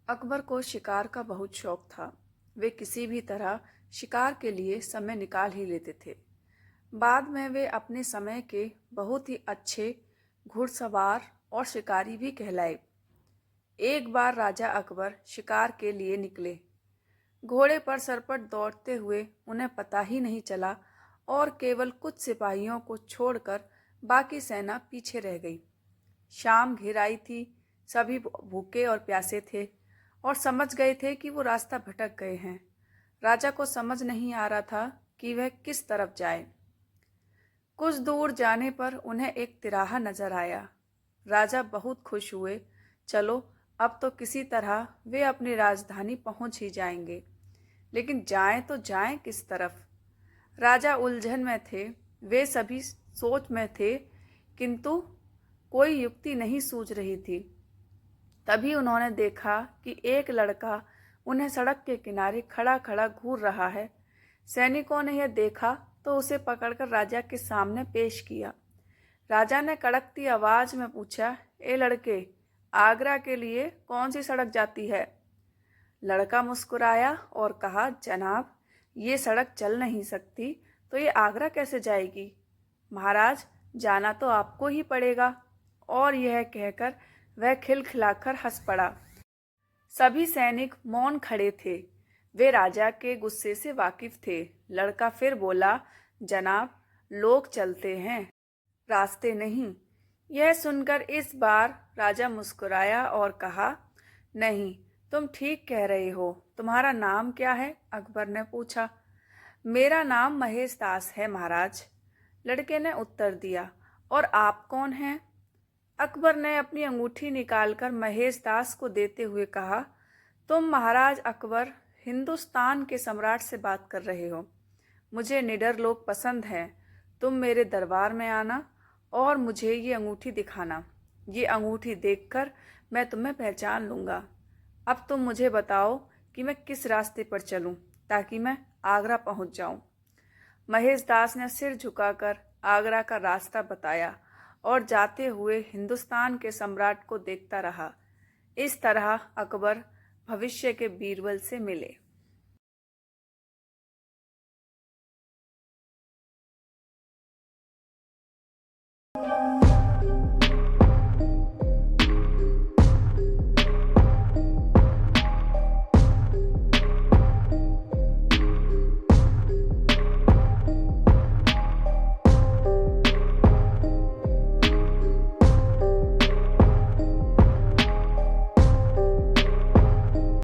अकबर को शिकार का बहुत शौक था। वे किसी भी तरह शिकार के लिए समय निकाल ही लेते थे। बाद में वे अपने समय के बहुत ही अच्छे घुड़सवार और शिकारी भी कहलाए। एक बार राजा अकबर शिकार के लिए निकले। घोड़े पर सरपट दौड़ते हुए उन्हें पता ही नहीं चला और केवल कुछ सिपाहियों को छोड़कर बाकी सेना पीछे रह गई। शाम घिर आई थी। सभी भूखे और प्यासे थे और समझ गए थे कि वो रास्ता भटक गए हैं। राजा को समझ नहीं आ रहा था कि वह किस तरफ जाए। कुछ दूर जाने पर उन्हें एक तिराहा नजर आया। राजा बहुत खुश हुए। चलो, अब तो किसी तरह वे अपनी राजधानी पहुंच ही जाएंगे। लेकिन जाएं तो जाएं किस तरफ? राजा उलझन में थे। वे सभी सोच में थे, किंतु कोई युक्ति नहीं सूझ रही थी। तभी उन्होंने देखा कि एक लड़का उन्हें सड़क के किनारे खड़ा खड़ा घूर रहा है। सैनिकों ने यह देखा तो उसे पकड़कर राजा के सामने पेश किया। राजा ने कड़कती आवाज में पूछा, ए लड़के, आगरा के लिए कौन सी सड़क जाती है? लड़का मुस्कुराया और कहा, जनाब, ये सड़क चल नहीं सकती तो ये आगरा कैसे जाएगी? महाराज, जाना तो आपको ही पड़ेगा। और यह कहकर वह खिलखिलाकर हंस पड़ा। सभी सैनिक मौन खड़े थे। वे राजा के गुस्से से वाकिफ थे। लड़का फिर बोला, जनाब, लोग चलते हैं, रास्ते नहीं। यह सुनकर इस बार राजा मुस्कुराया और कहा, नहीं, तुम ठीक कह रहे हो। तुम्हारा नाम क्या है? अकबर ने पूछा। मेरा नाम महेश दास है महाराज, लड़के ने उत्तर दिया। और आप कौन हैं? अकबर ने अपनी अंगूठी निकालकर महेश दास को देते हुए कहा, तुम महाराज अकबर, हिंदुस्तान के सम्राट से बात कर रहे हो। मुझे निडर लोग पसंद हैं। तुम मेरे दरबार में आना और मुझे ये अंगूठी दिखाना। ये अंगूठी देखकर मैं तुम्हें पहचान लूँगा। अब तुम मुझे बताओ कि मैं किस रास्ते पर चलूँ ताकि मैं आगरा पहुँच जाऊँ। महेश दास ने सिर झुकाकर आगरा का रास्ता बताया और जाते हुए हिंदुस्तान के सम्राट को देखता रहा। इस तरह अकबर भविष्य के बीरबल से मिले।